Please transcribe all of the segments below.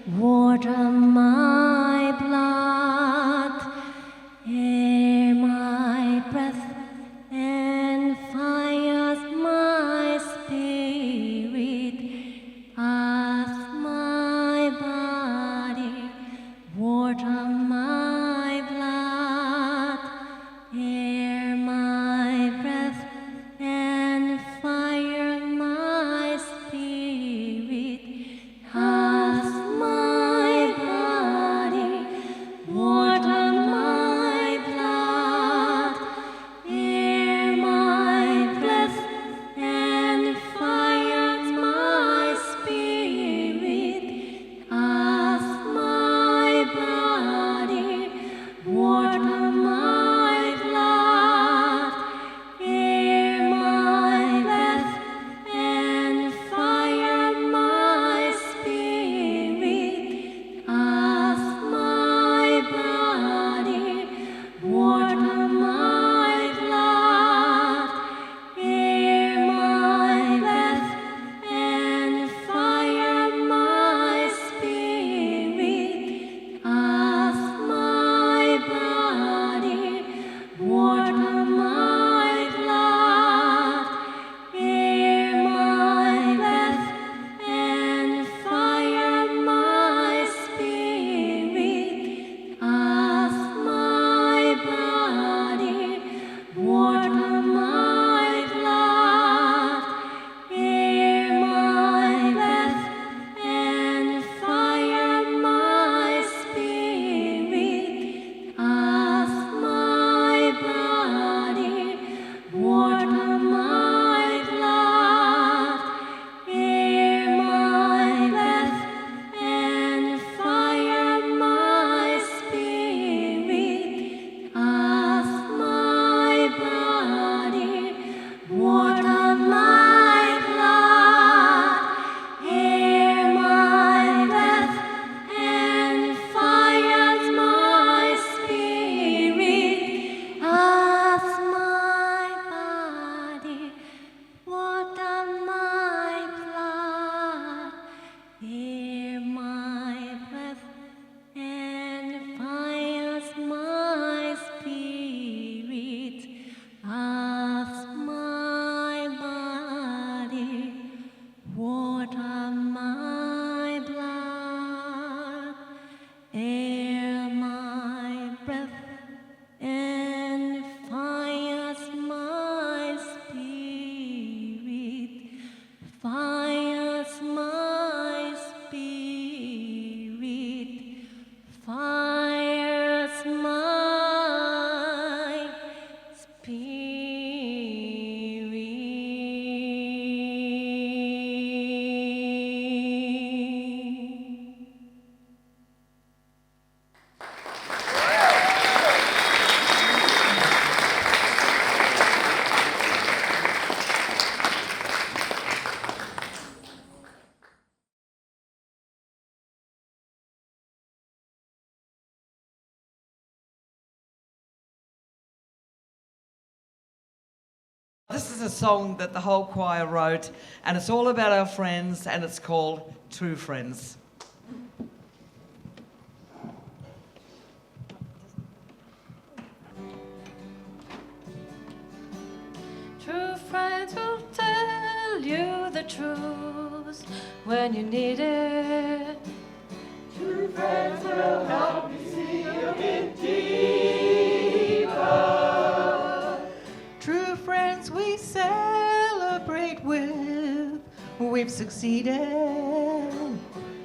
Water This is a song that the whole choir wrote, and it's all about our friends, and it's called True Friends. True friends will tell you the truth when you need it. True friends will help you see a bit deeper. True friends we celebrate with, we've succeeded.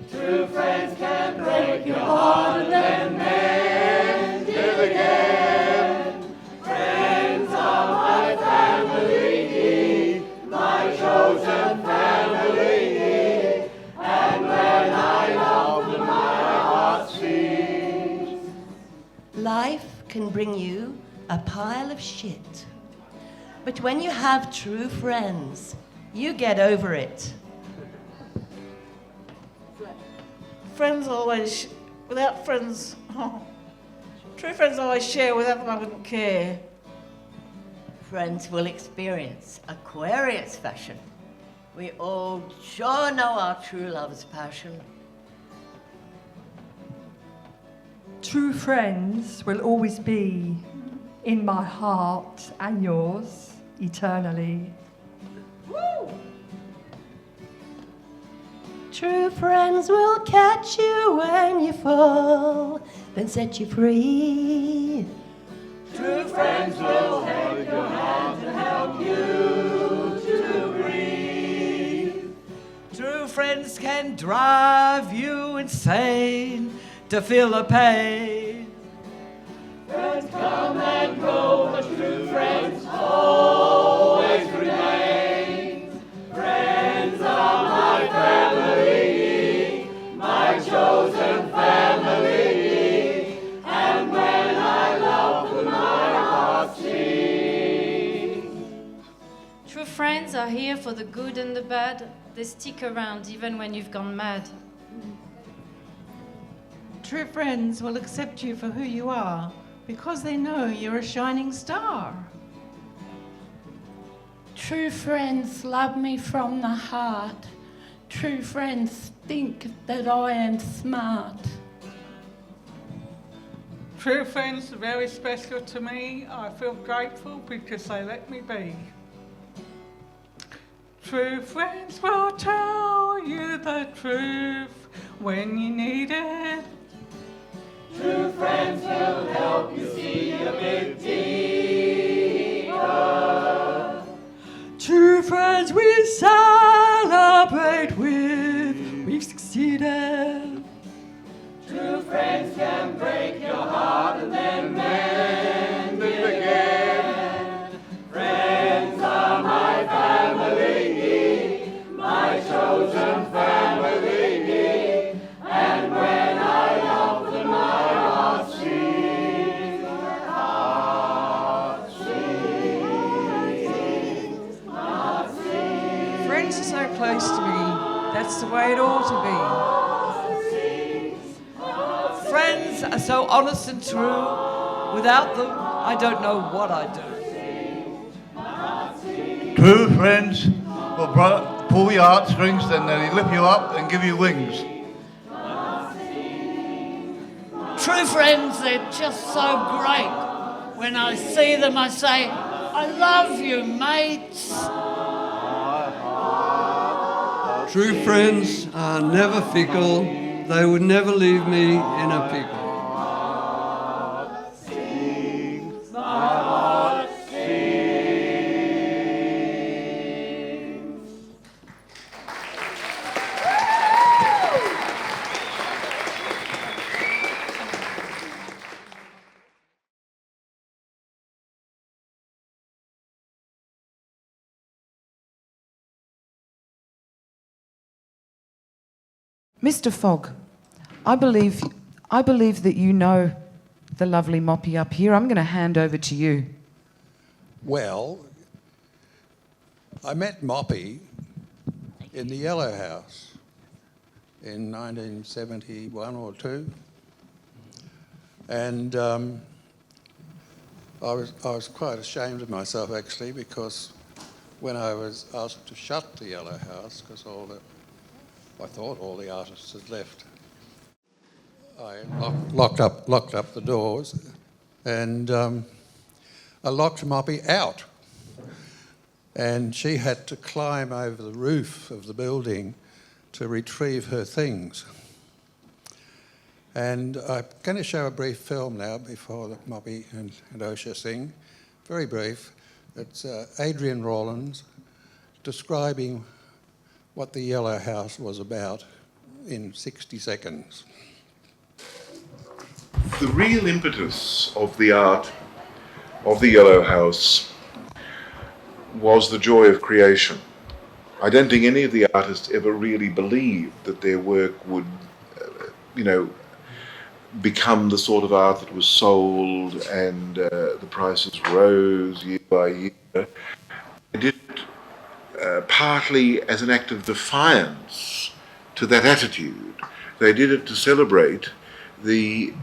True friends can break your heart and then mend it again. Friends are my family, my chosen family, and when I love them, my heart sings. Life can bring you a pile of shit. But when you have true friends, you get over it. Friends always, without friends, true friends always share, without them I wouldn't care. Friends will experience Aquarius fashion. We all sure know our true love's passion. True friends will always be in my heart and yours eternally. Woo! True friends will catch you when you fall, then set you free. True friends will hold your hand and help you to breathe. True friends can drive you insane to feel the pain. Friends come and go, but true friends always remain. Friends are my family, my chosen family, and when I love them, my heart sings. True friends are here for the good and the bad. They stick around even when you've gone mad. True friends will accept you for who you are, because they know you're a shining star. True friends love me from the heart. True friends think that I am smart. True friends are very special to me. I feel grateful because they let me be. True friends will tell you the truth when you need it. True friends will help you see a bit deeper. True friends we celebrate with, we've succeeded. True friends can break your heart and then mend it again. Friends are my family, my chosen family, and when I love them, my heart sings. My heart sings. My heart sings. Friends are so close to me. That's the way it ought to be. Friends are so honest and true. Without them, I don't know what I'd do. True friends will pull your heartstrings, then they lift you up and give you wings. True friends, they're just so great. When I see them, I say, I love you, mates. True friends are never fickle. They would never leave me in a pickle. Mr. Fogg, I believe that you know the lovely Moppy up here. I'm going to hand over to you. Well, I met Moppy in the Yellow House in 1971 or 2, and I was quite ashamed of myself actually, because when I was asked to shut the Yellow House because I thought all the artists had left. I locked up the doors, and I locked Moppy out, and she had to climb over the roof of the building to retrieve her things. And I'm going to show a brief film now before Moppy and Oshia sing. Very brief. It's Adrian Rawlins describing what the Yellow House was about in 60 seconds. The real impetus of the art of the Yellow House was the joy of creation. I don't think any of the artists ever really believed that their work would, become the sort of art that was sold and the prices rose year by year. They did it partly as an act of defiance to that attitude. They did it to celebrate the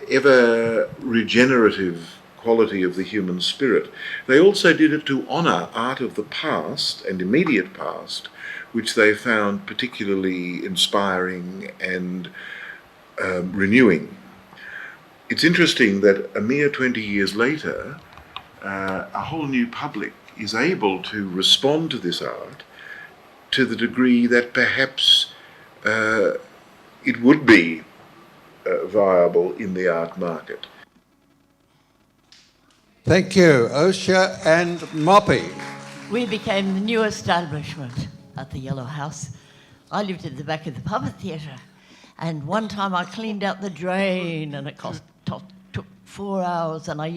ever regenerative quality of the human spirit. They also did it to honour art of the past and immediate past, which they found particularly inspiring and renewing. It's interesting that a mere 20 years later, a whole new public is able to respond to this art to the degree that perhaps it would be viable in the art market. Thank you, Oshia and Moppy. We became the new establishment at the Yellow House. I lived at the back of the puppet theatre, and one time I cleaned out the drain, and it took 4 hours, and I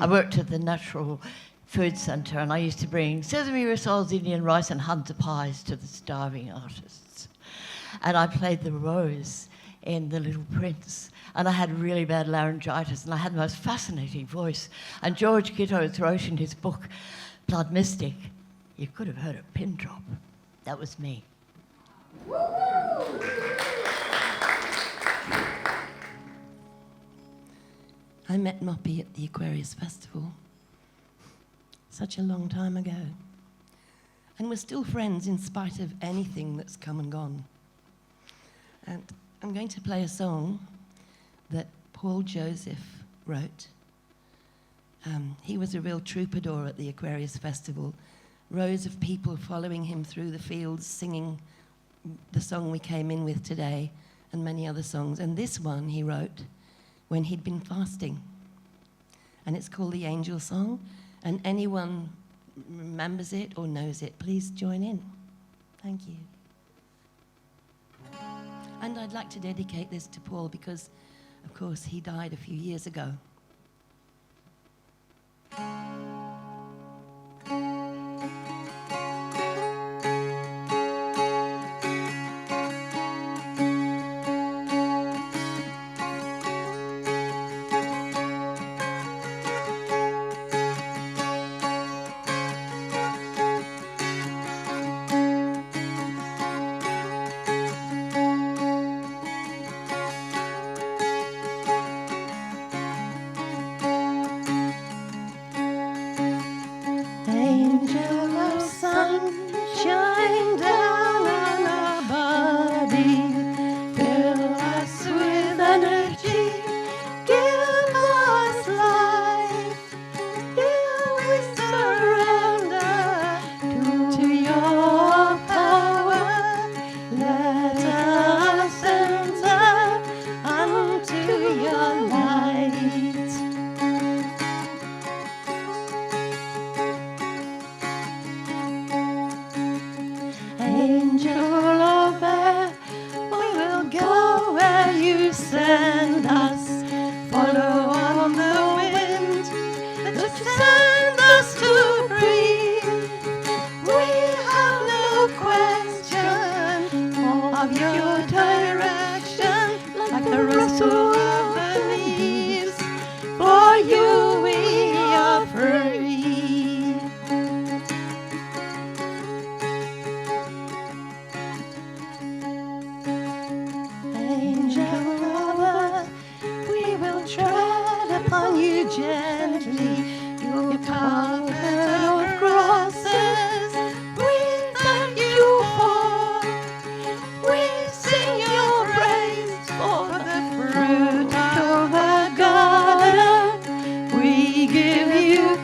worked at the Natural Food Centre, and I used to bring sesame rissoles, Indian rice and hunter pies to the starving artists. And I played the Rose in The Little Prince, and I had really bad laryngitis, and I had the most fascinating voice. And George Kittos wrote in his book, Blood Mystic, you could have heard a pin drop. That was me. I met Moppy at the Aquarius Festival such a long time ago, and we're still friends in spite of anything that's come and gone. And I'm going to play a song that Paul Joseph wrote. He was a real troubadour at the Aquarius Festival. Rows of people following him through the fields singing the song we came in with today and many other songs. And this one he wrote when he'd been fasting. And it's called The Angel Song. And anyone remembers it or knows it, please join in. Thank you. And I'd like to dedicate this to Paul because, of course, he died a few years ago.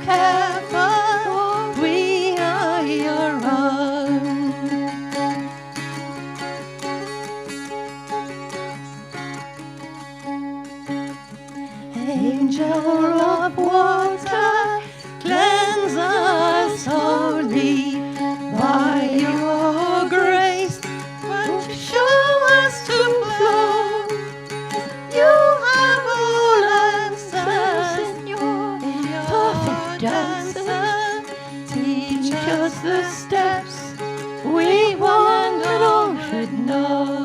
care for, we are your own. Angel of water, cleanse us wholly by your grace, but show us to flow. You have all answers in your perfect dancer. Teach us the steps we want and all should know.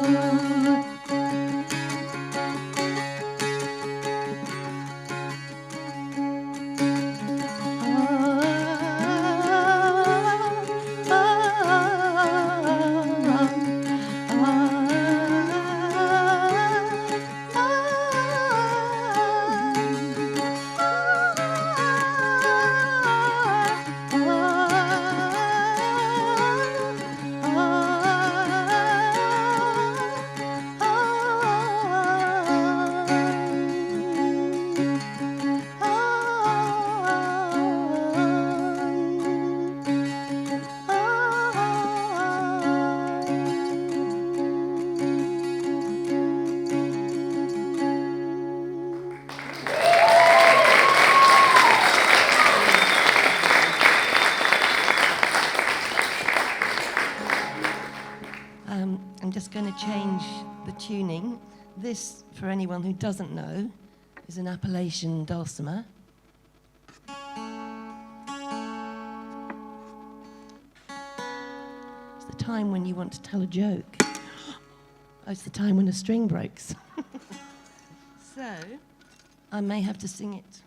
I'm just going to change the tuning. This, for anyone who doesn't know, is an Appalachian dulcimer. It's the time when you want to tell a joke. Oh, it's the time when a string breaks. So, I may have to sing it.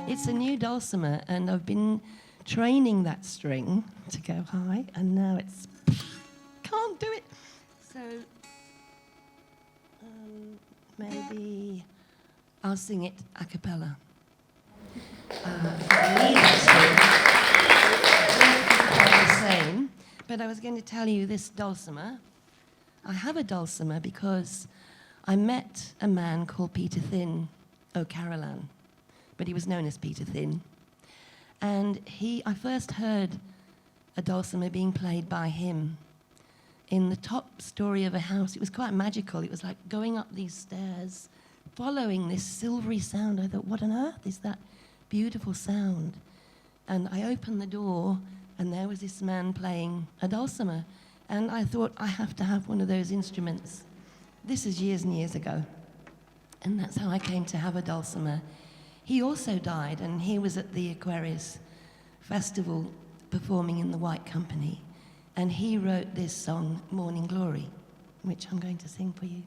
It's a new dulcimer, and I've been training that string to go high, and now it's can't do it. So maybe I'll sing it a cappella. But I was going to tell you this dulcimer. I have a dulcimer because I met a man called Peter Thin O'Carolan, but he was known as Peter Thin. And I first heard a dulcimer being played by him in the top story of a house. It was quite magical. It was like going up these stairs, following this silvery sound. I thought, what on earth is that beautiful sound? And I opened the door, and there was this man playing a dulcimer. And I thought, I have to have one of those instruments. This is years and years ago. And that's how I came to have a dulcimer. He also died, and he was at the Aquarius festival performing in the White Company. And he wrote this song, Morning Glory, which I'm going to sing for you.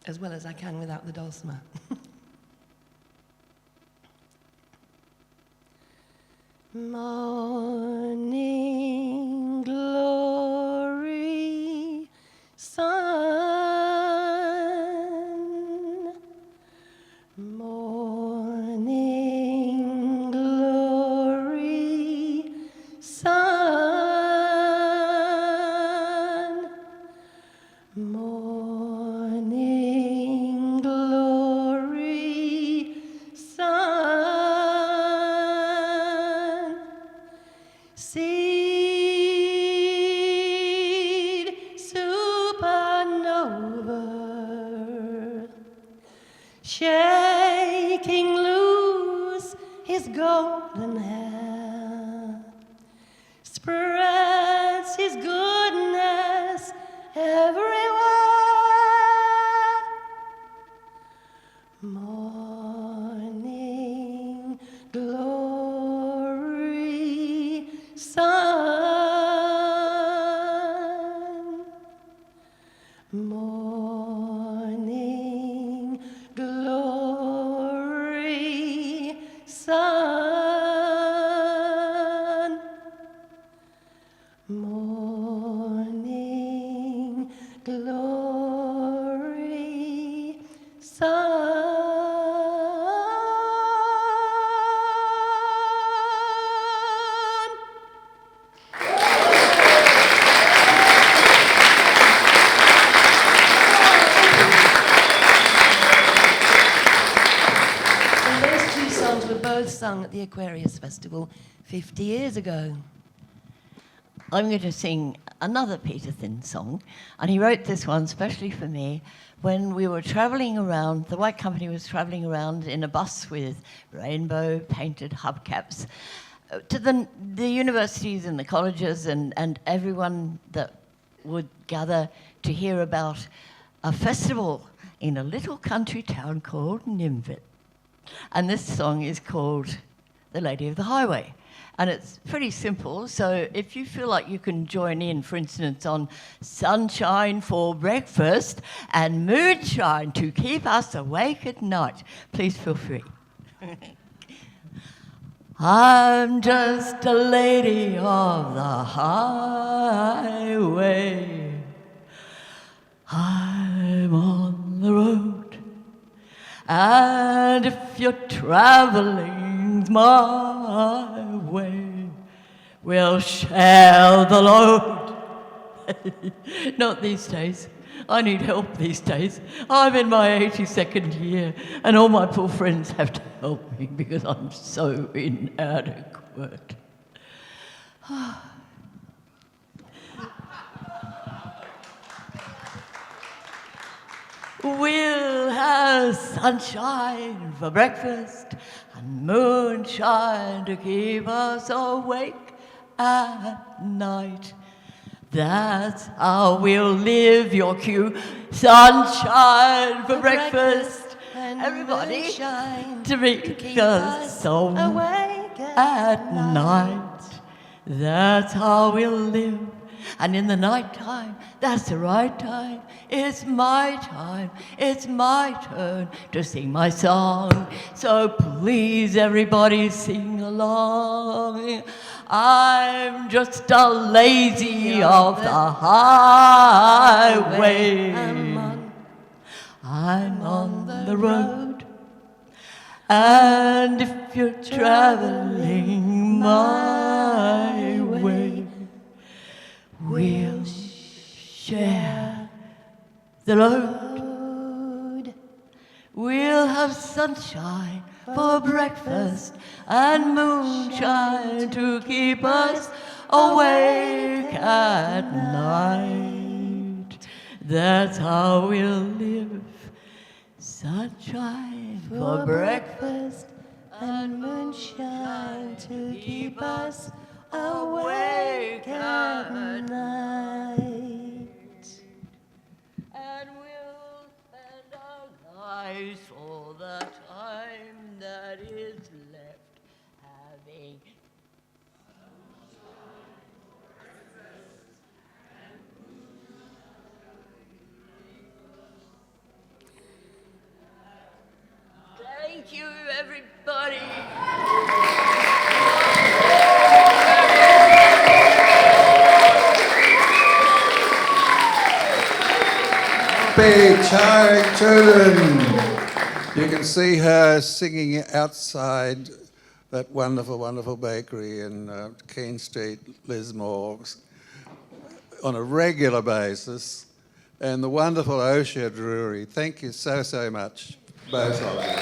As well as I can without the dulcimer. Morning glory, sun. Morning glory, sun. Morning glory, sun. Seed supernova, shaking loose his golden hair, spreads his goodness everywhere. Morning glory, sun. Morning glory, sun. Morning glory, sun. both sung at the Aquarius Festival 50 years ago. I'm going to sing another Peter Thin song, and he wrote this one specially for me when we were travelling around. The White Company was travelling around in a bus with rainbow-painted hubcaps to the universities and the colleges and everyone that would gather to hear about a festival in a little country town called Nimvit. And this song is called The Lady of the Highway. And it's pretty simple, so if you feel like you can join in, for instance, on sunshine for breakfast and moonshine to keep us awake at night, please feel free. I'm just a lady of the highway. I'm on the road. And if you're traveling my way, we'll share the load. Not these days. I need help these days. I'm in my 82nd year, and all my poor friends have to help me because I'm so inadequate. We'll have sunshine for breakfast and moonshine to keep us awake at night. That's how we'll live your cue. Sunshine for breakfast, everybody, to make us awake at night. That's how we'll live. And in the night time, that's the right time. It's my time, it's my turn to sing my song. So please, everybody, sing along. I'm just a lazy of the highway. I'm on the road. And if you're traveling my way, we'll share the load. We'll have sunshine for breakfast and moonshine to keep us awake at night. That's how we'll live. Sunshine for breakfast and moonshine to keep us awake at night. And we'll spend our lives all the time that is left having Thank you, everybody. Big Charlie Children. You can see her singing outside that wonderful, wonderful bakery in Keene Street, Lismore, on a regular basis. And the wonderful Oshia Drury. Thank you so, so much, both of you.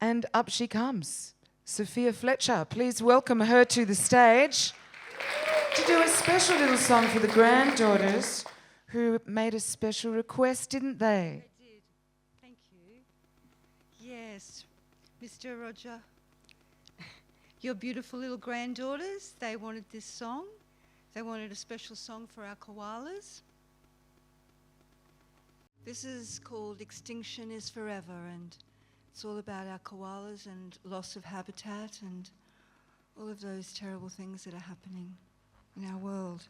And up she comes, Sophia Fletcher. Please welcome her to the stage to do a special little song for the granddaughters who made a special request, didn't they? They did. Thank you. Yes, Mr. Roger, your beautiful little granddaughters, they wanted this song. They wanted a special song for our koalas. This is called Extinction is Forever, and it's all about our koalas and loss of habitat and all of those terrible things that are happening in our world.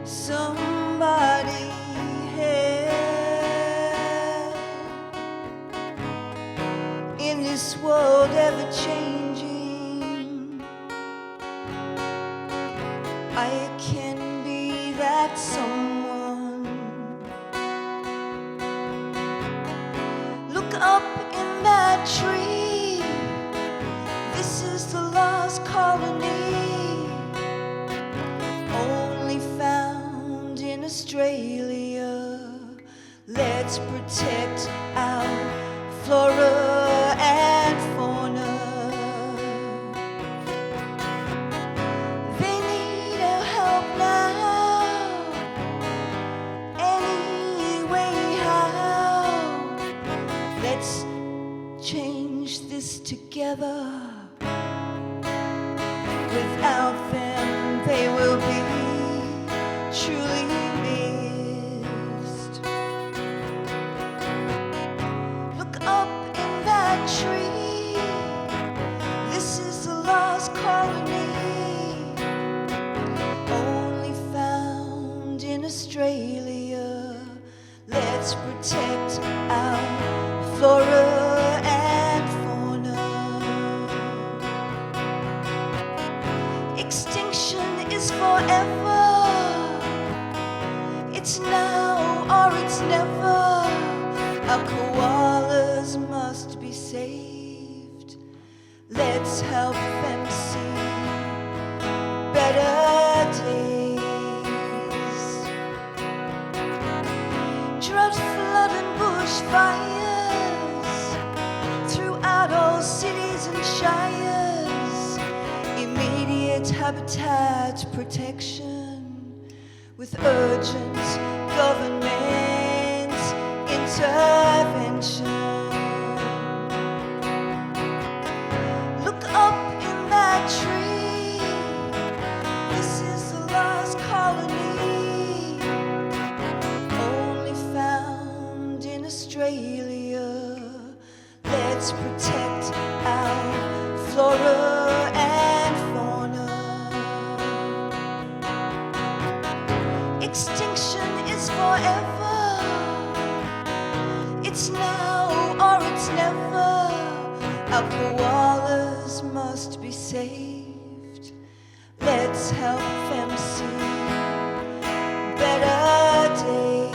somebody help in this world ever changing. I can be that someone. Look up in that tree. This is the lost colony, only found in Australia. Let's protect our flora and fauna. They need our help now. Anyway, how? Let's change this together. Without them, they will be truly missed. Look up in that tree. This is the lost colony, only found in Australia. Let's protect our flora and fauna. Extinction is forever. It's now or it's never. Our koalas must be saved. Let's help them see better days. Drought, flood and bushfires throughout all cities and shires. Immediate habitat protection with urgent government intervention. Look up in that tree. This is the lost colony, only found in Australia. Let's protect our flora and fauna. Extinction is forever. It's now or it's never. Our koalas must be saved. Let's help them see better days.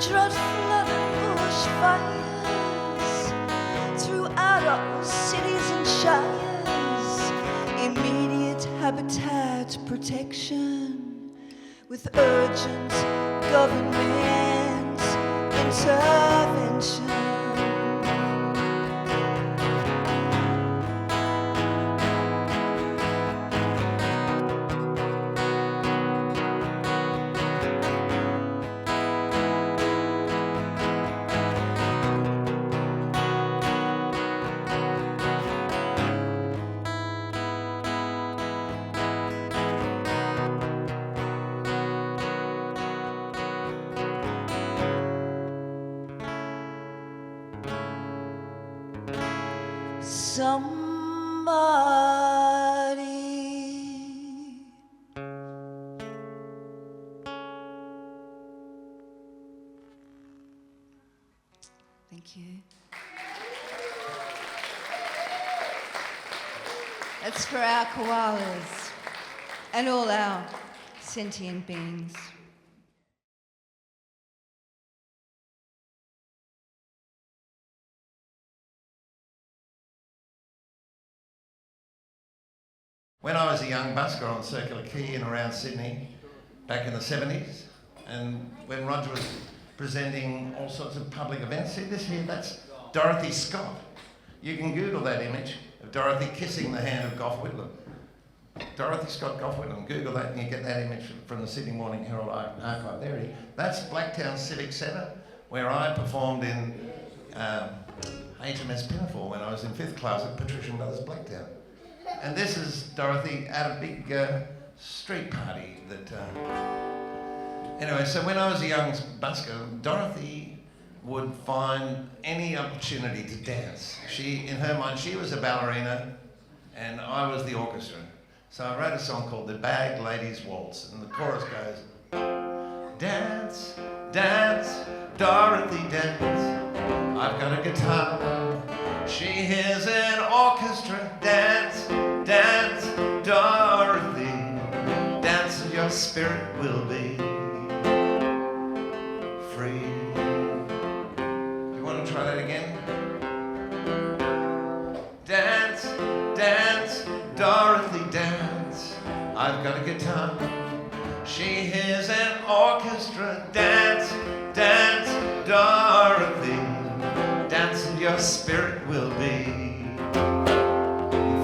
Drought, flood and bushfires throughout all cities and shires. Immediate habitat protection with urgent government intervention. Somebody. Thank you. That's for our koalas and all our sentient beings. When I was a young busker on Circular Quay in around Sydney, back in the 70s, and when Roger was presenting all sorts of public events, see this here, that's Dorothy Scott. You can Google that image of Dorothy kissing the hand of Gough Whitlam. Dorothy Scott Gough Whitlam, Google that and you get that image from the Sydney Morning Herald archive. There he is. That's Blacktown Civic Centre, where I performed in HMS Pinafore when I was in 5th class at Patrician Brothers Blacktown. And this is Dorothy at a big street party that... Anyway, so when I was a young busker, Dorothy would find any opportunity to dance. In her mind, she was a ballerina and I was the orchestra. So I wrote a song called The Bag Ladies Waltz, and the chorus goes, dance, dance, Dorothy, dance. I've got a guitar, she hears an orchestra. Dance, dance, Dorothy, dance and your spirit will be free. You want to try that again? Dance, dance, Dorothy, dance. I've got a guitar, she hears an orchestra. Dance, dance, Dorothy, dance and your spirit will be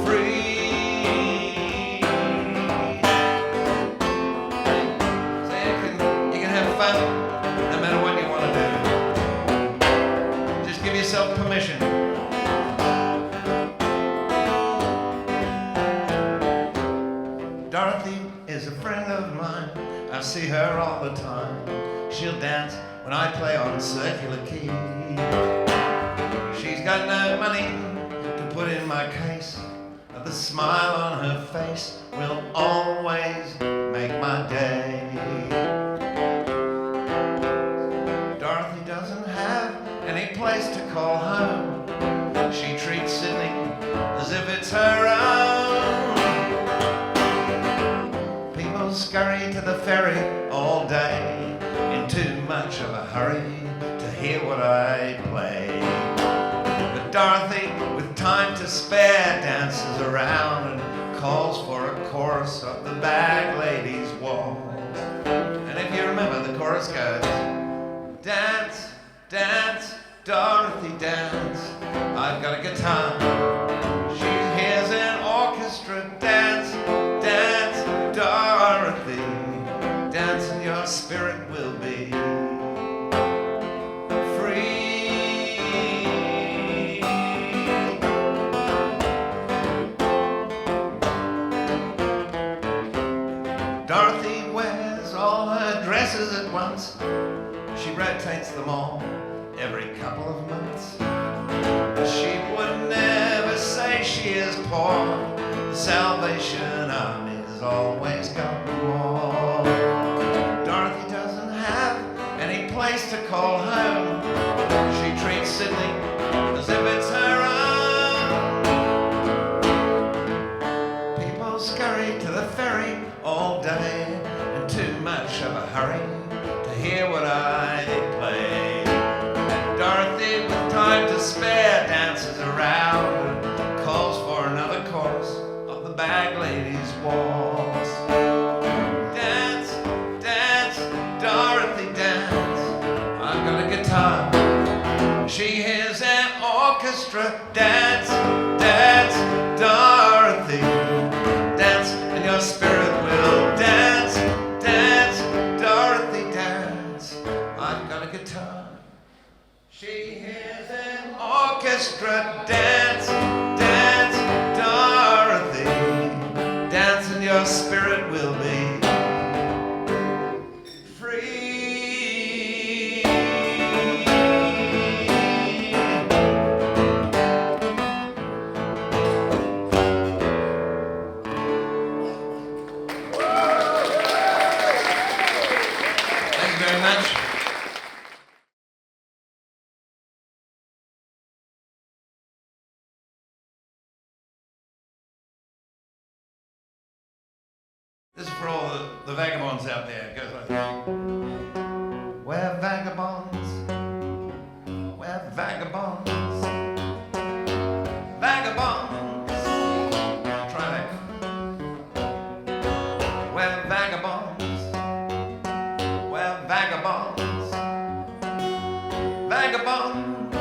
free. So you can have fun no matter what you want to do. Just give yourself permission. Dorothy is a friend of mine. I see her all the time. She'll dance when I play on circular key. She's got no money to put in my case, but the smile on her face will always make my day. Dorothy doesn't have any place to call home. She treats Sydney as if it's her own. People scurry to the ferry all day in too much of a hurry to hear what I play. But Dorothy, with time to spare, dances around and calls for a chorus of the Bag Ladies Waltz. And if you remember, the chorus goes, dance, dance, Dorothy, dance. I've got a guitar, she hears an orchestra. Dance, dance, Dorothy, dance and your spirit will be free. Dorothy wears all her dresses at once. She rotates them all every couple of months. She would never say she is poor. The Salvation Army's always got more. Dorothy doesn't have any place to call home. She treats Sydney as if it's her own. People scurry to the ferry all day in too much of a hurry to hear what I play. Dorothy, with time to spare, dances around and calls for another chorus of the Bag Ladies Waltz. Dance, dance, Dorothy, dance. I've got a guitar, she hears an orchestra. Dance, dance, Dorothy, dance and your spirit will dance. Dance, Dorothy, dance. I've got a guitar, she hears an orchestra. Dance, dance, Dorothy, dance and your spirit will be free. Thank you very much. This is for all the vagabonds out there. It goes like this. We're vagabonds. We're vagabonds. Vagabonds. Try that. We're vagabonds. We're vagabonds. Vagabonds.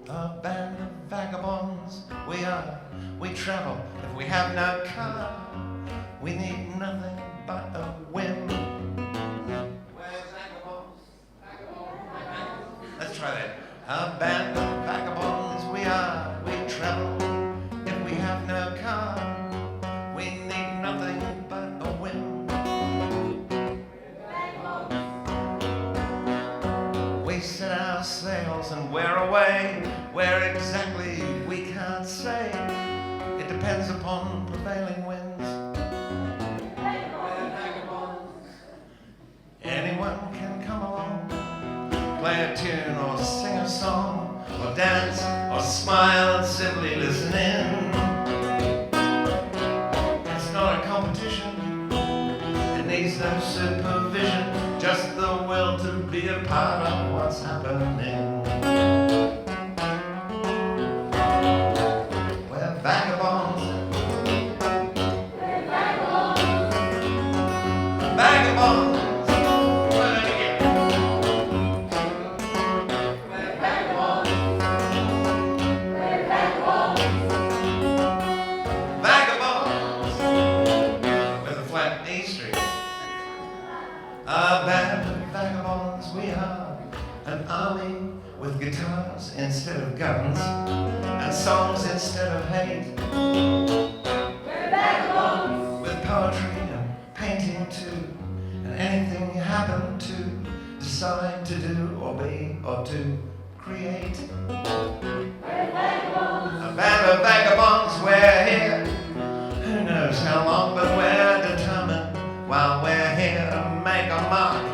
A band of vagabonds we are. We travel if we have no car. We need nothing but a whim. Where's vagabonds? Let's try that. A band of vagabonds we are. We travel if we have no car. We need nothing but a whim. We set our sails and we're away. Where exactly we can't say. It depends upon a tune or sing a song or dance or smile and simply listen in. It's not a competition, it needs no supervision, just the will to be a part of what's happening. We're vagabonds. We're vagabonds. Vagabonds. Army with guitars instead of guns and songs instead of hate. We're vagabonds. With poetry and painting too, and anything you happen to decide to do or be or to create. We're vagabonds. A band of vagabonds, we're here. Who knows how long, but we're determined while we're here to make a mark.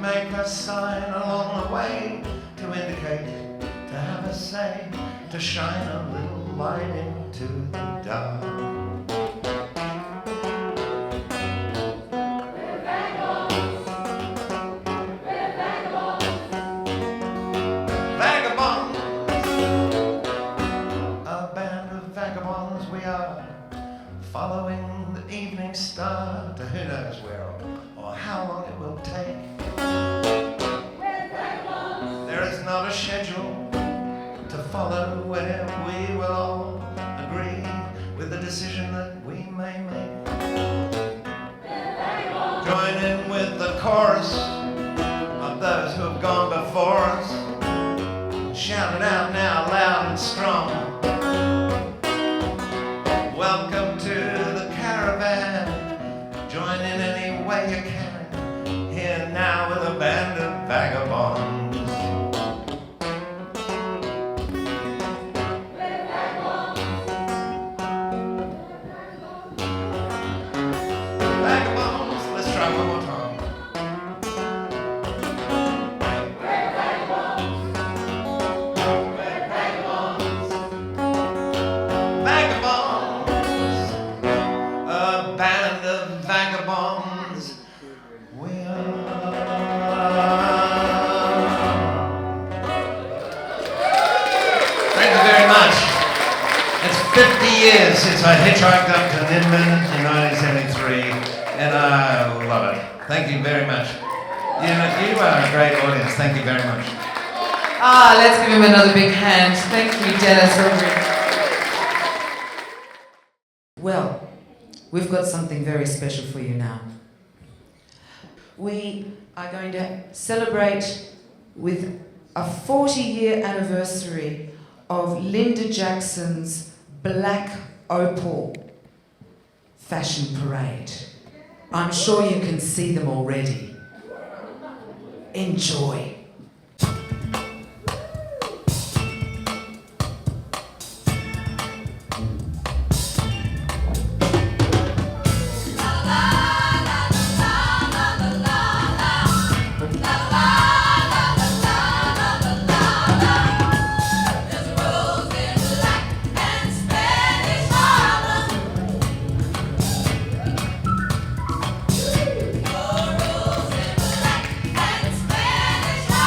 Make a sign along the way to indicate, to have a say, to shine a little light into the dark. We're vagabonds. We're vagabonds. Vagabonds. A band of vagabonds we are, following the evening star to who knows where or how long it will take. There is not a schedule to follow where we will all agree with the decision that we may make. Join in with the chorus of those who have gone before us. Shout it out now loud and strong. Welcome to the caravan. Join in any way you can. Here now with a band of vagabonds. Vagabonds, let's try one more time. We're vagabonds. We're vagabonds. Vagabonds. A band of vagabonds. We are. Thank you very much. It's 50 years since I hitchhiked up to Ninman in 1973, and I love it. Thank you very much. You are a great audience. Thank you very much. Ah, let's give him another big hand. Thank you, Dennis. Well, we've got something very special for you now. We are going to celebrate with a 40-year anniversary of Linda Jackson's Black Opal fashion parade. I'm sure you can see them already. Enjoy. Spanish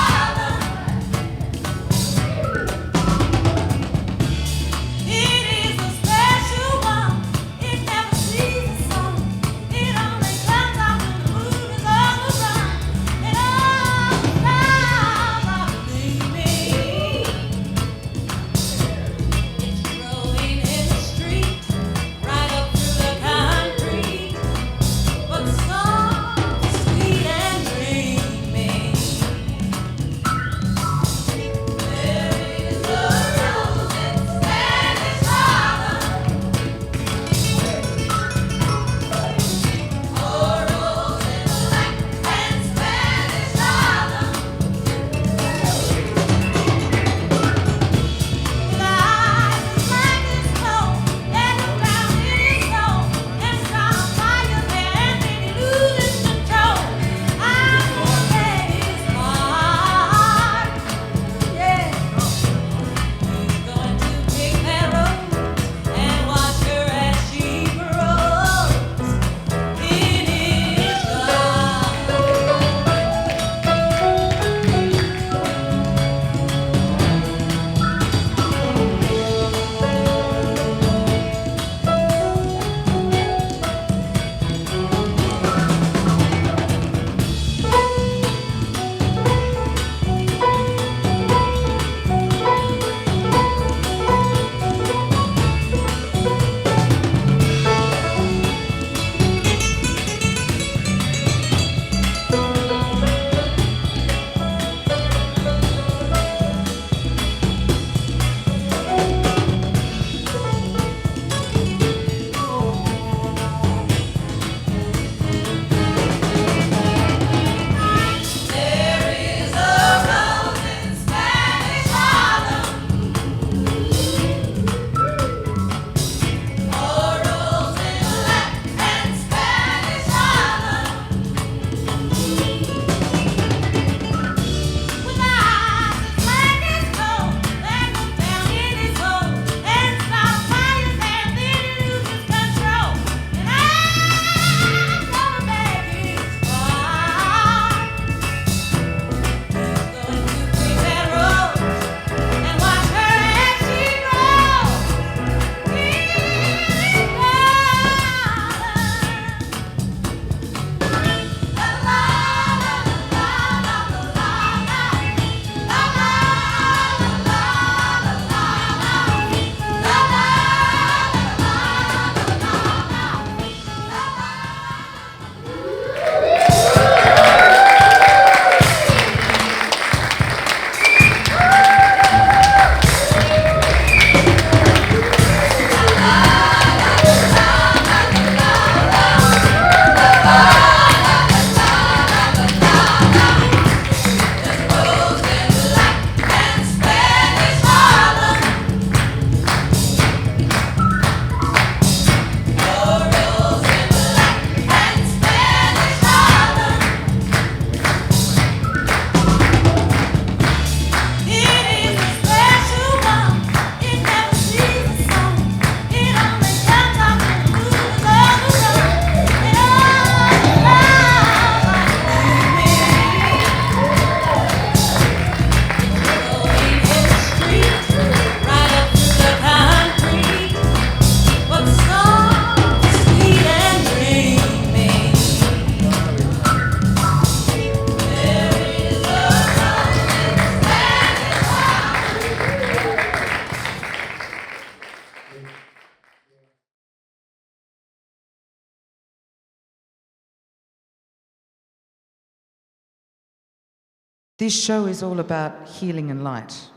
This show is all about healing and light,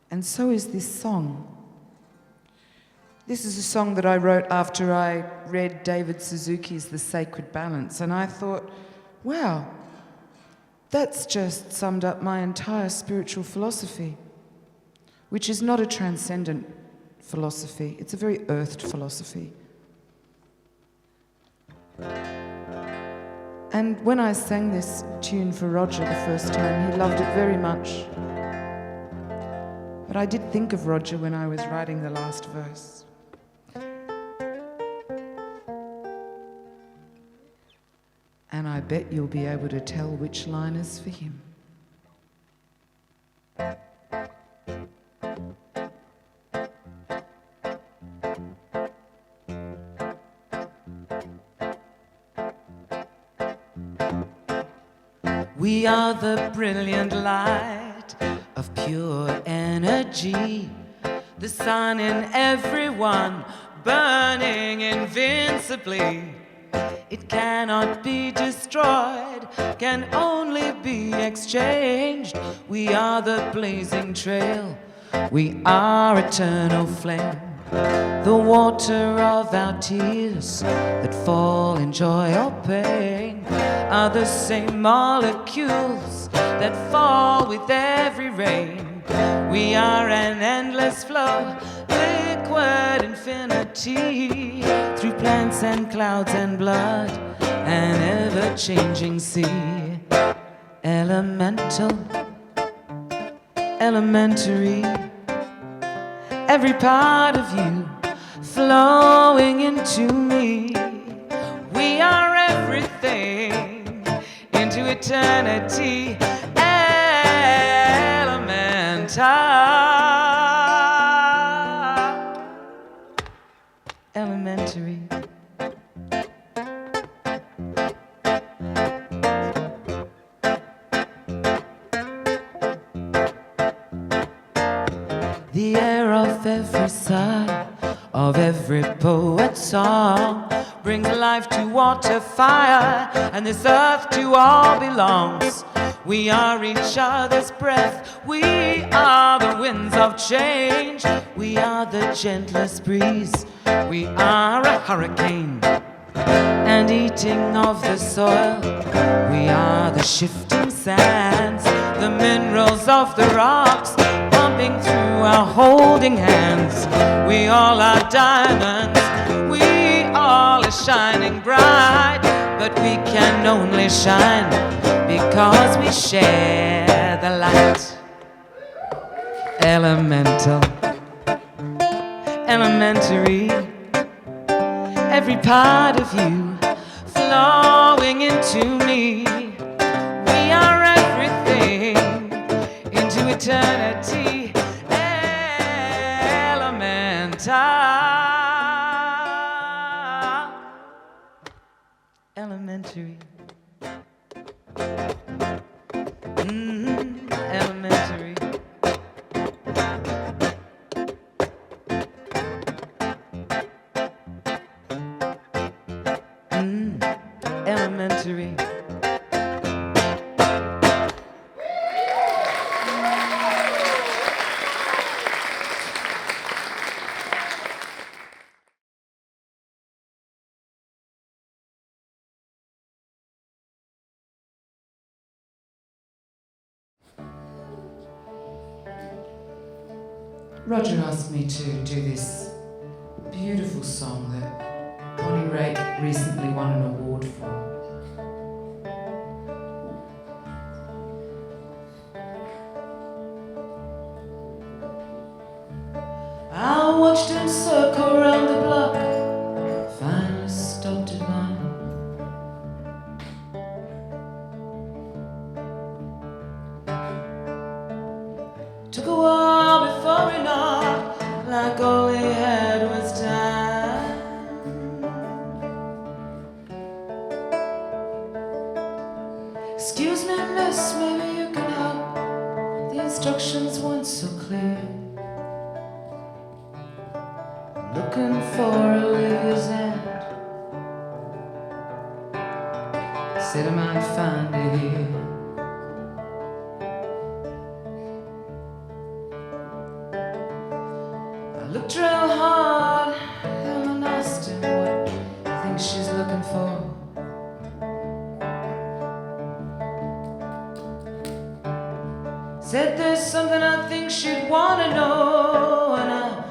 and so is this song. This is a song that I wrote after I read David Suzuki's The Sacred Balance, and I thought, wow, that's just summed up my entire spiritual philosophy, which is not a transcendent philosophy, it's a very earthed philosophy. And when I sang this tune for Roger the first time, he loved it very much. But I did think of Roger when I was writing the last verse. And I bet you'll be able to tell which line is for him. We are the brilliant light of pure energy, the sun in everyone burning invincibly. It cannot be destroyed, can only be exchanged. We are the blazing trail, we are eternal flame, the water of our tears that fall in joy or pain are the same molecules that fall with every rain. We are an endless flow, liquid infinity, through plants and clouds and blood, an ever-changing sea. Elemental, elementary, every part of you flowing into me. We are everything into eternity, elemental, elementary. The air of every sigh, of every poet's song, brings life to water, fire, and this earth to all belongs. We are each other's breath, we are the winds of change, we are the gentlest breeze, we are a hurricane, and eating of the soil, we are the shifting sands, the minerals of the rocks, pumping through our holding hands. We all are diamonds, we all are shining bright, but we can only shine because we share the light. Elemental, elementary, every part of you flowing into me. We are everything into eternity, elementary, elementary. Elementary. Roger asked me to do this beautiful song that Bonnie Raitt recently won an award for. I watched him circle round the block, finally stopped at mine. Took a while before he knocked, like all he had was time. Excuse me, miss, maybe you can help. The instructions weren't so clear. I'm looking for Olivia's hand. Said I might find it here. before. Said there's something I think she'd wanna know, and I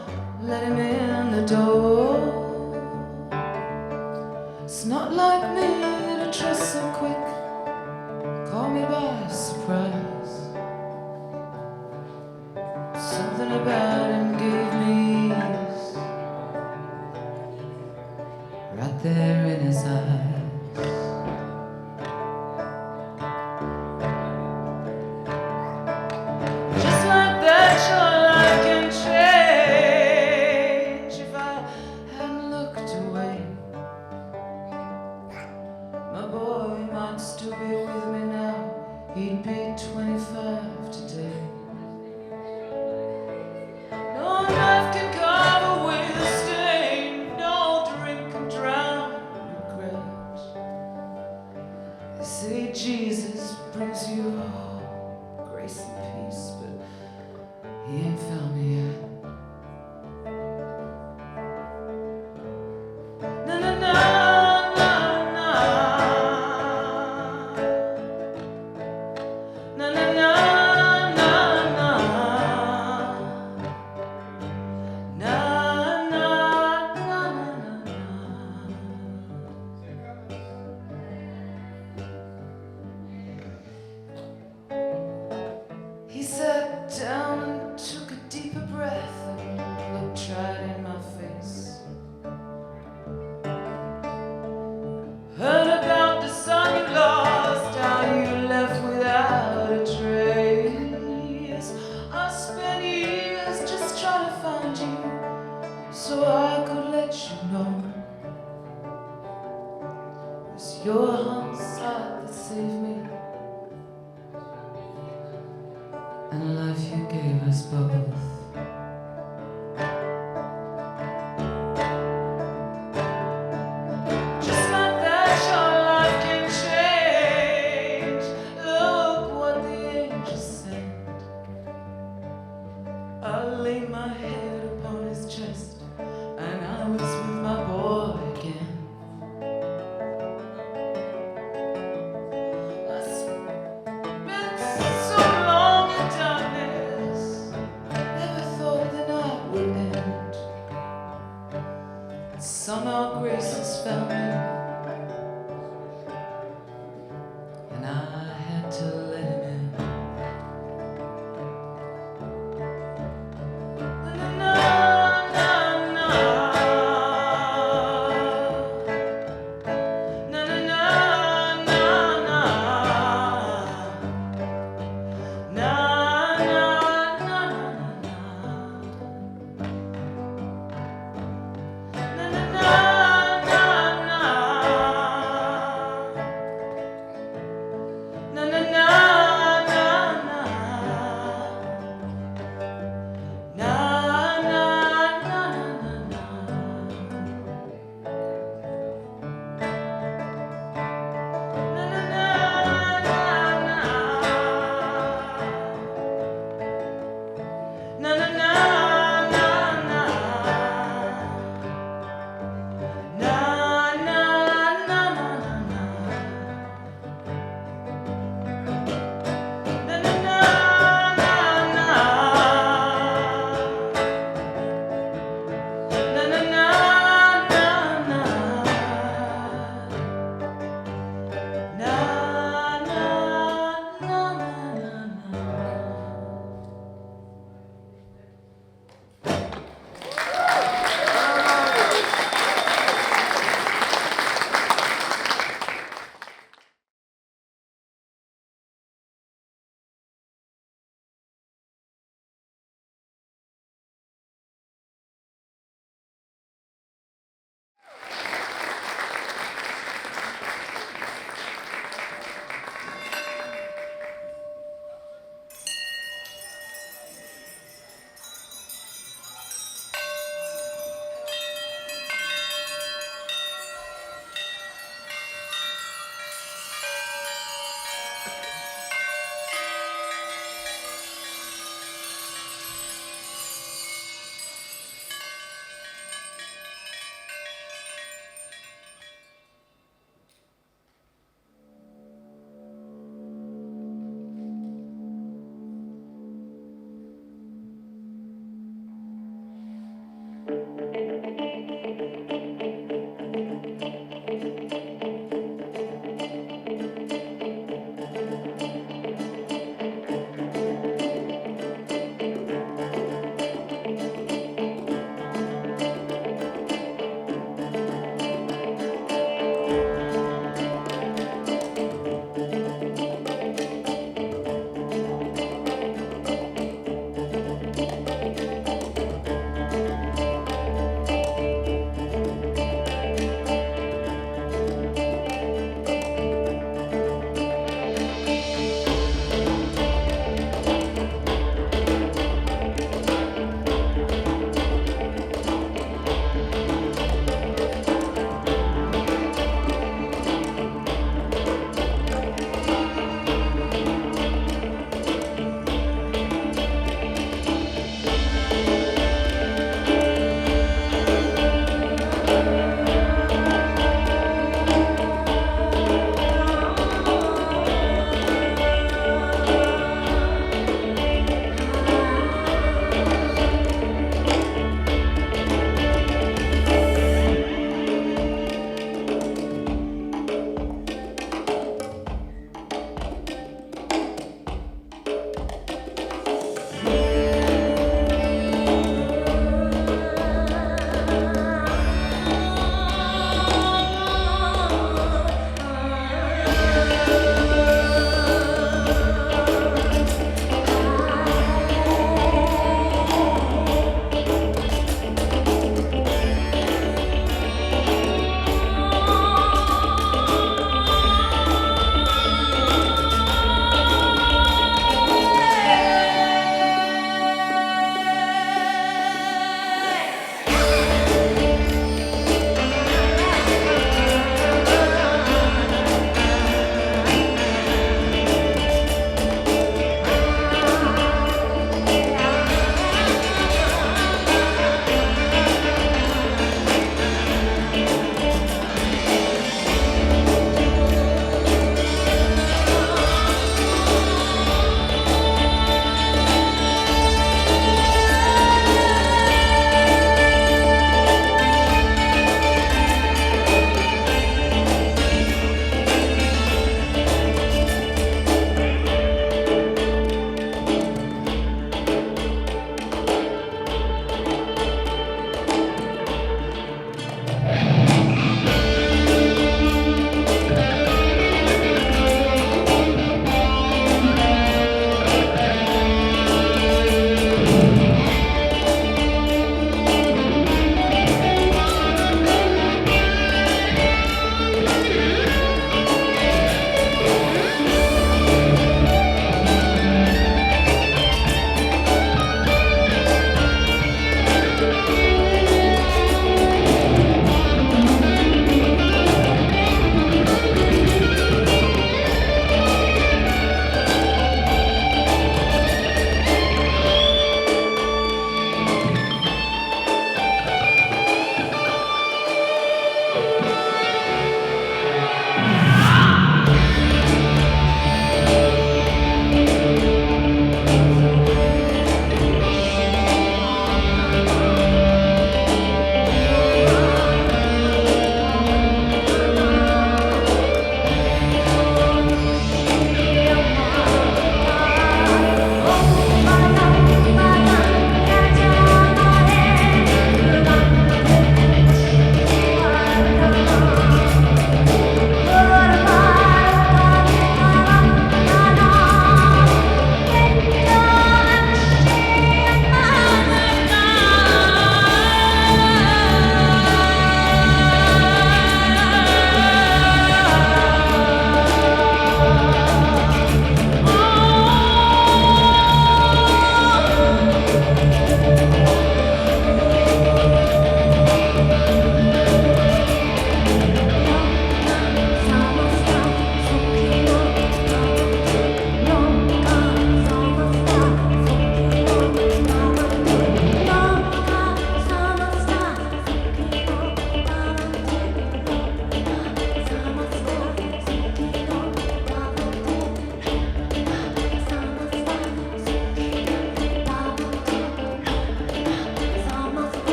let him in the door. It's not like me to trust so quick, call me by surprise. Something about him gave me ease, right there in his eyes. Just like that, your life can change. If I hadn't looked away, my boy might still be with me now. He'd be 25 today. No knife can carve away the stain, no drink can drown regret. They say Jesus brings you grace and peace, but he ain't found me yet. Na na na na na na na na na na na na na. He sat down and took a deeper breath and looked right in my face. Heard about the son you lost, how you left without a trace. I spent years just trying to find you, so I could let you know it was your hindsight that saved me, and life you gave us both. Just like that, your life can change. Look what the angels said. I laid my head upon his chest, and I was with my boy again. I spent so long in darkness, never thought the night would end. Somehow grace has found me, and I had to let him in. Na na na na na na na na na na na na na.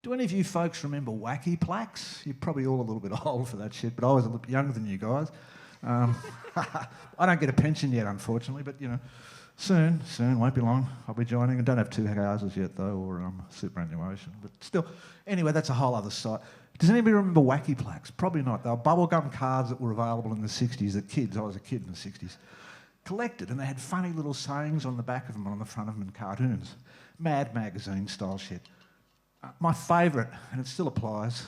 Do any of you folks remember wacky plaques? You're probably all a little bit old for that shit, but I was a little bit younger than you guys. I don't get a pension yet, unfortunately, but, you know, soon, won't be long, I'll be joining. I don't have 2 houses yet, though, or superannuation, but still. Anyway, that's a whole other site. Does anybody remember wacky plaques? Probably not. They were bubblegum cards that were available in the 60s that kids, I was a kid in the 60s, collected, and they had funny little sayings on the back of them and on the front of them in cartoons. Mad Magazine style shit. My favourite, and it still applies,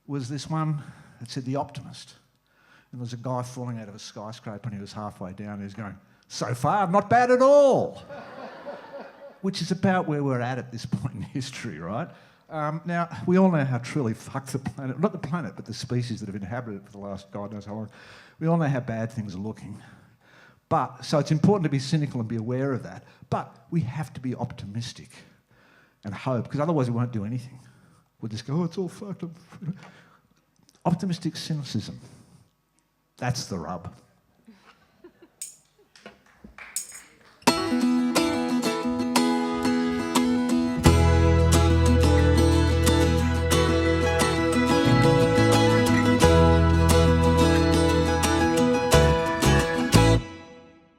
was this one that said The Optimist. And there was a guy falling out of a skyscraper and he was halfway down and he was going, "So far, not bad at all." Which is about where we're at this point in history, right? Now, we all know how truly fucked the planet, not the planet, but the species that have inhabited it for the last God knows how long. We all know how bad things are looking. But, so it's important to be cynical and be aware of that. But we have to be optimistic and hope, because otherwise we won't do anything. We'll just go, oh, it's all fucked up. Optimistic cynicism. That's the rub.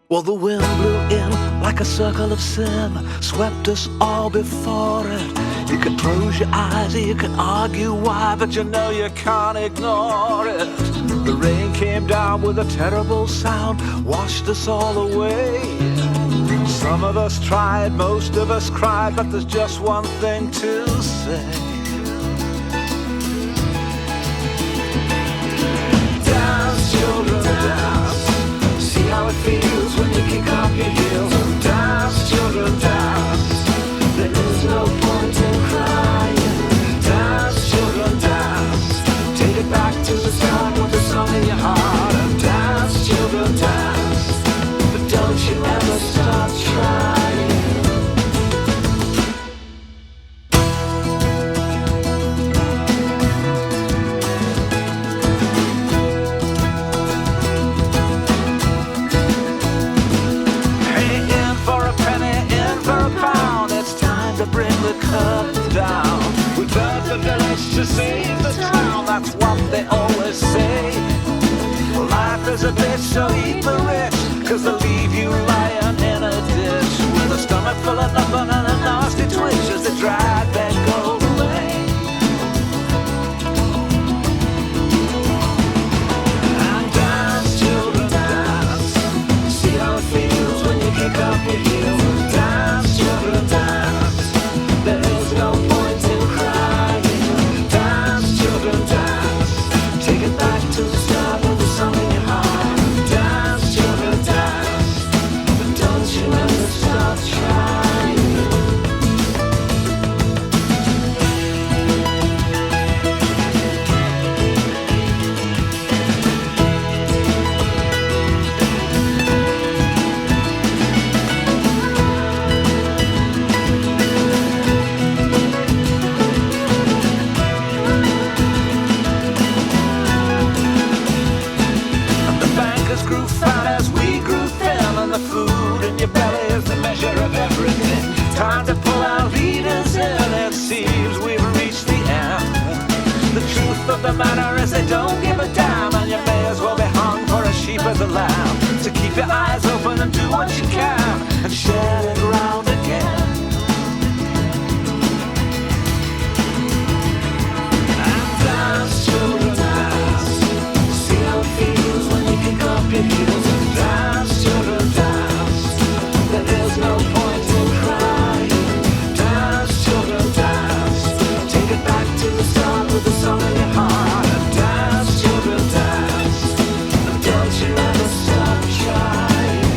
Well, the wind blew in like a circle of sin, swept us all before it. You can close your eyes, you can argue why, but you know you can't ignore it. The rain came down with a terrible sound, washed us all away. Some of us tried, most of us cried, but there's just one thing to say. Dance, children, dance. See how it feels when you kick up your heels. Dance, children, dance. There is no point in crying. Dance, children, dance. Take it back to the start with the song in your heart. And dance, children, dance. But don't you ever stop trying. To bring the curtain down. We burnt the village to save the town. That's what they always say. Life is a bitch, so eat the rich, 'cause they'll leave you lying in a ditch with a stomach full of nothing and a nasty twitch as they drag their gold away. And dance, children, dance. See how it feels when you kick up your heels. Dance, children, dance. There is no point in crying. Dance, children, dance. Take it back to the start with the song in your heart. Dance, children, dance. But don't you ever stop trying. Grew fat as we grew thin, and the food in your belly is the measure of everything. Time to pull our leaders in, it seems we've reached the end. The truth of the matter is they don't give a damn, and you may as well be hung for a sheep as a lamb. So keep your eyes open and do what you can, and share it round again. And dance, children, dance. See how it feels when you kick up your heels. And dance, children, dance. There is no point in crying. Dance, children, dance. Take it back to the start with the song in your heart. And dance, children, dance. And don't you ever stop trying.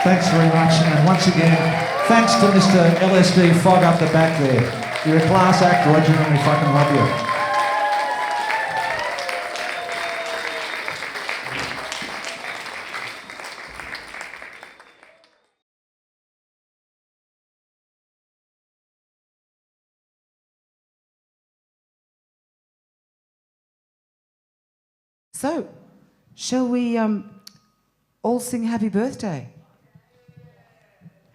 Thanks very much. And once again, thanks to Mr. LSD Fogg up the back there. You're a class act, Roger, and we fucking love you. So, shall we all sing happy birthday?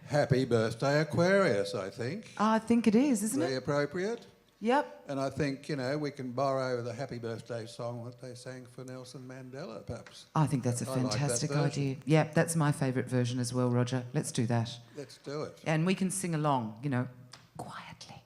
Happy birthday, Aquarius, I think. I think it is, isn't Very it? appropriate. Yep. And I think, you know, we can borrow the happy birthday song that they sang for Nelson Mandela, perhaps. I think that's a fantastic idea. Yeah, that's my favourite version as well, Roger. Let's do that. Let's do it. And we can sing along, you know, quietly.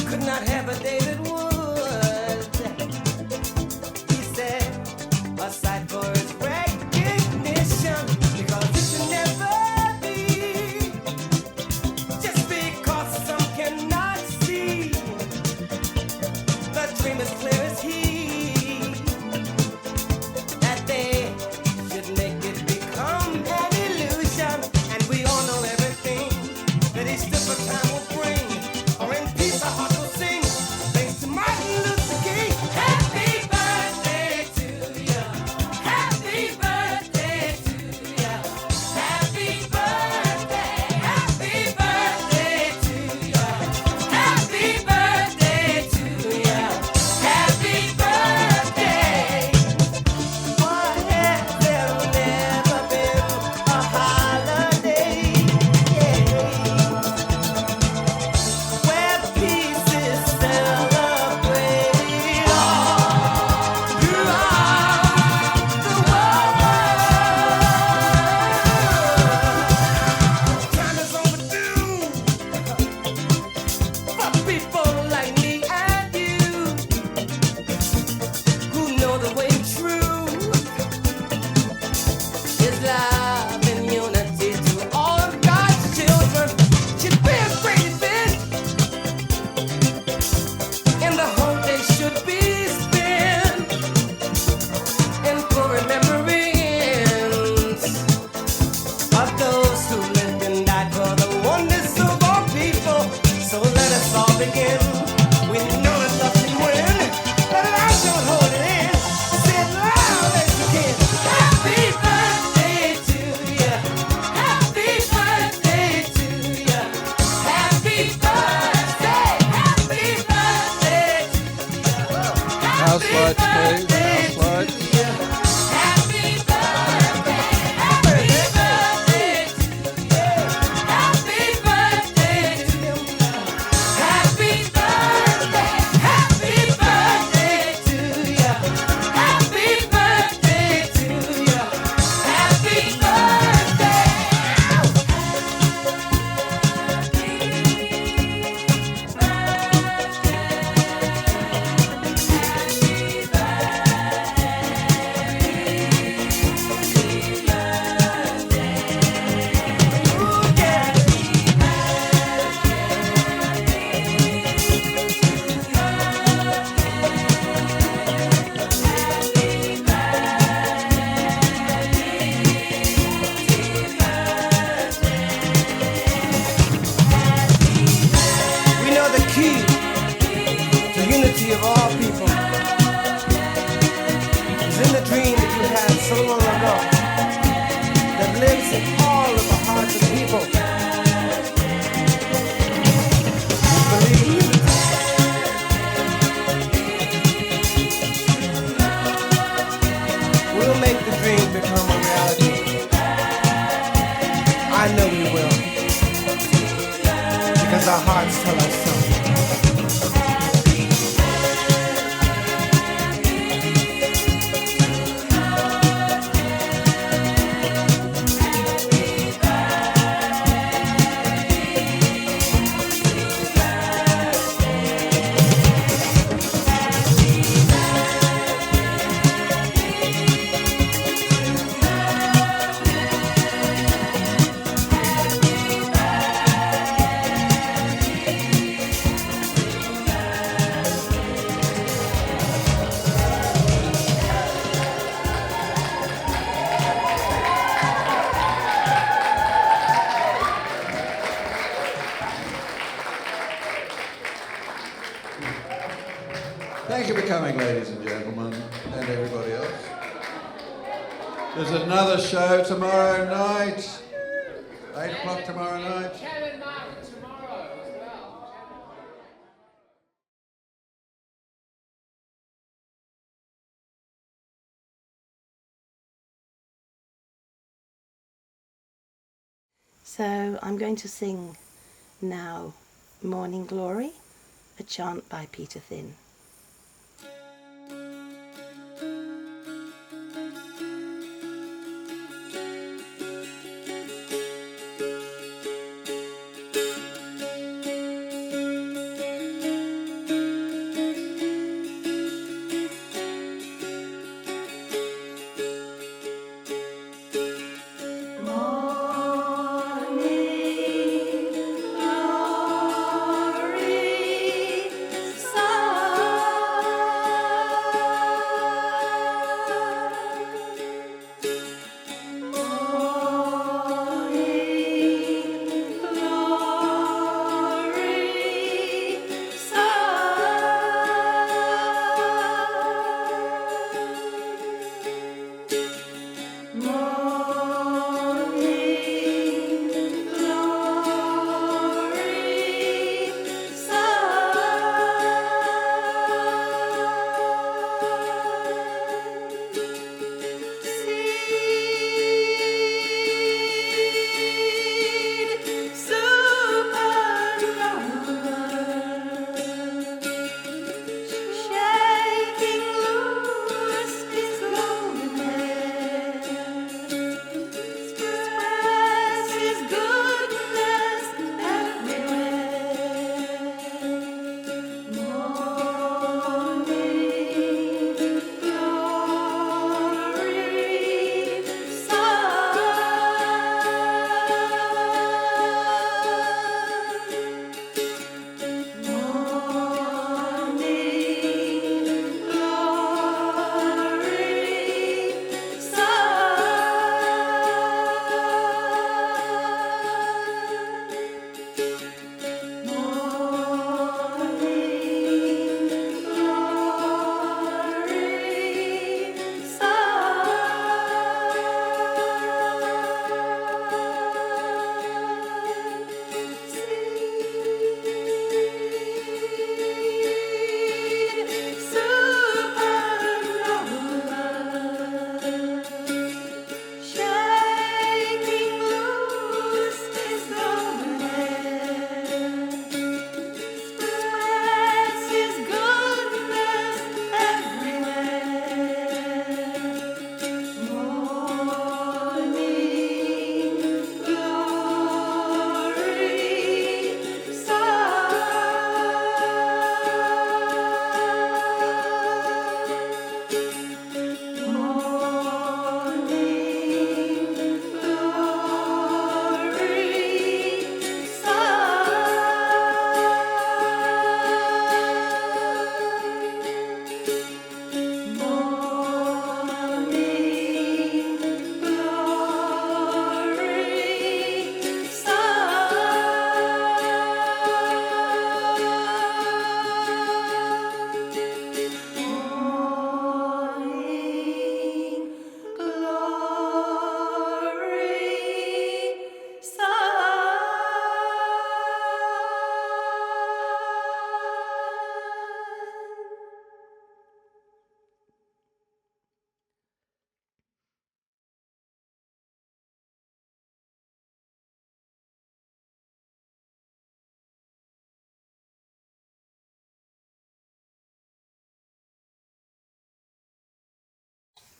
Could not I know we will. Because our hearts tell us so. Thank you for coming, ladies and gentlemen, and everybody else. There's another show tomorrow night, 8 o'clock tomorrow night. So I'm going to sing now Morning Glory, a chant by Peter Thin. Glory, sun.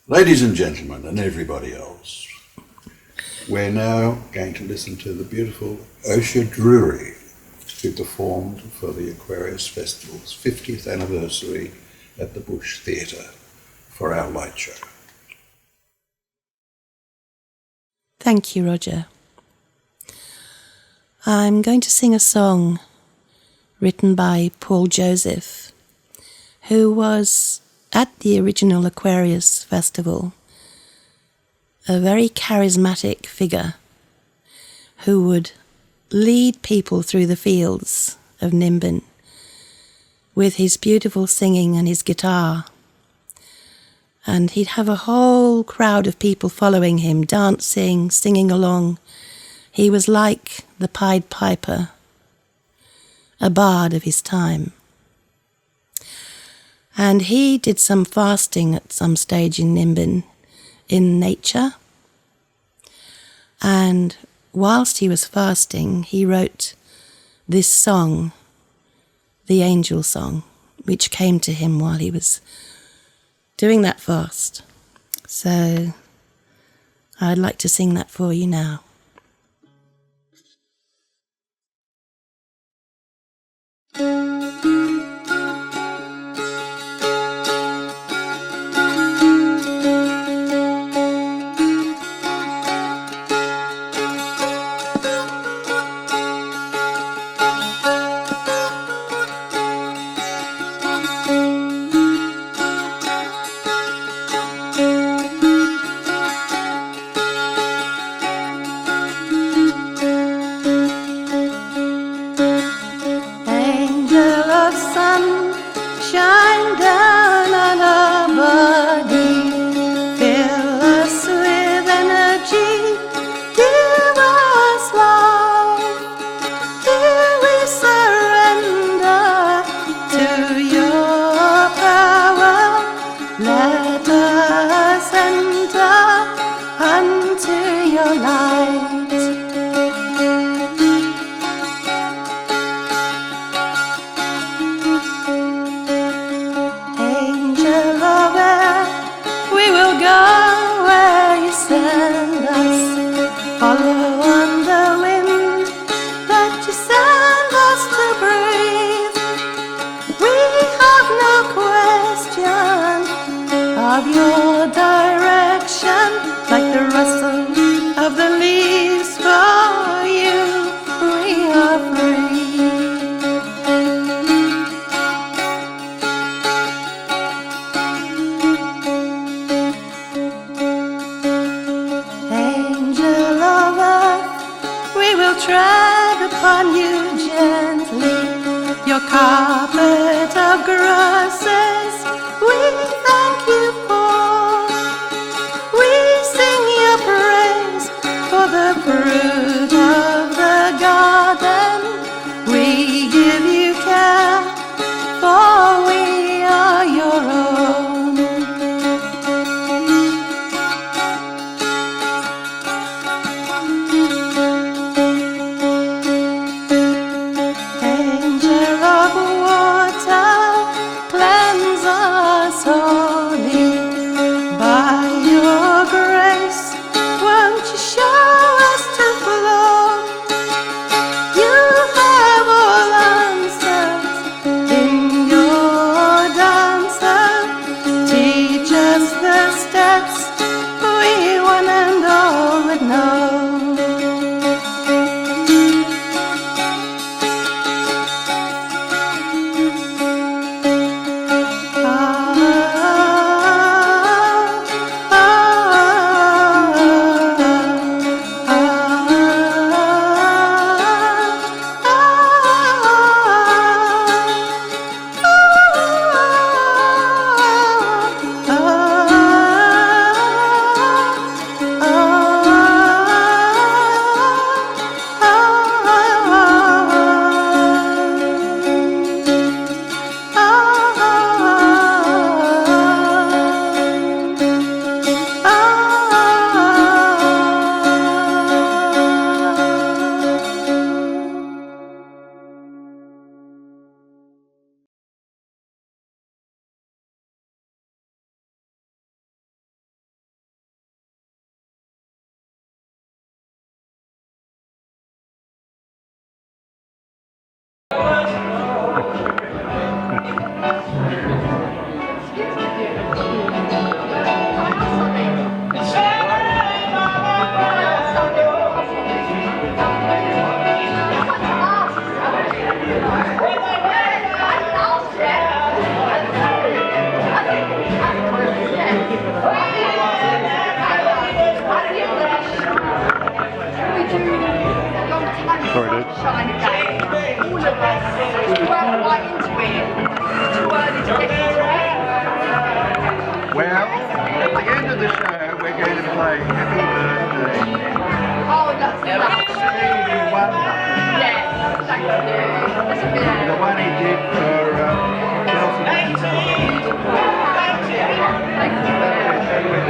Ladies and gentlemen, and everybody else, we're now going to listen to the beautiful Oshia Drury, who performed for the Aquarius Festival's 50th anniversary at the Bush Theatre for our light show. Thank you, Roger. I'm going to sing a song written by Paul Joseph, who was at the original Aquarius Festival a very charismatic figure who would lead people through the fields of Nimbin with his beautiful singing and his guitar. And he'd have a whole crowd of people following him, dancing, singing along. He was like the Pied Piper, a bard of his time. And he did some fasting at some stage in Nimbin, in nature. And whilst he was fasting, he wrote this song, the Angel Song, which came to him while he was doing that fast. So I'd like to sing that for you now. Angel of water, cleanse Sorry, dude. Shine again. All of us weren't quite into it. Too early to get into it. Well, at the end of the show, we're going to play Happy Birthday. Oh, that's lovely. Stevie Wonder. Yes, thank you. That's a bit. The one he did for Chelsea.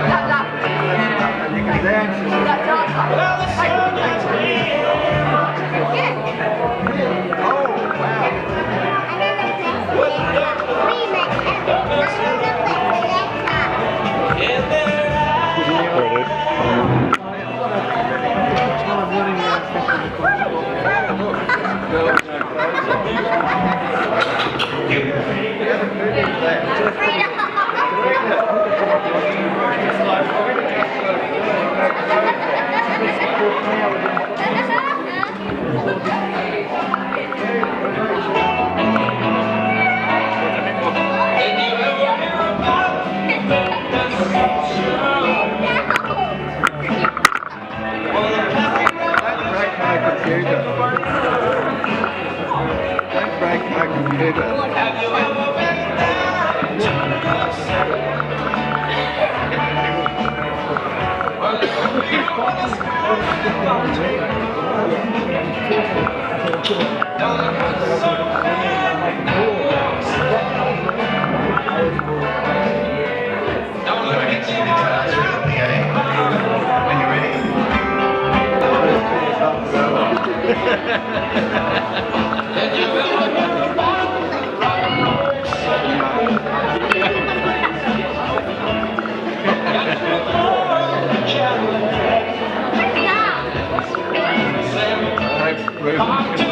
That's lovely. And you can dance. That's awesome. Thank you. Oh, wow. Don't break my computer. When you're ready. Come on.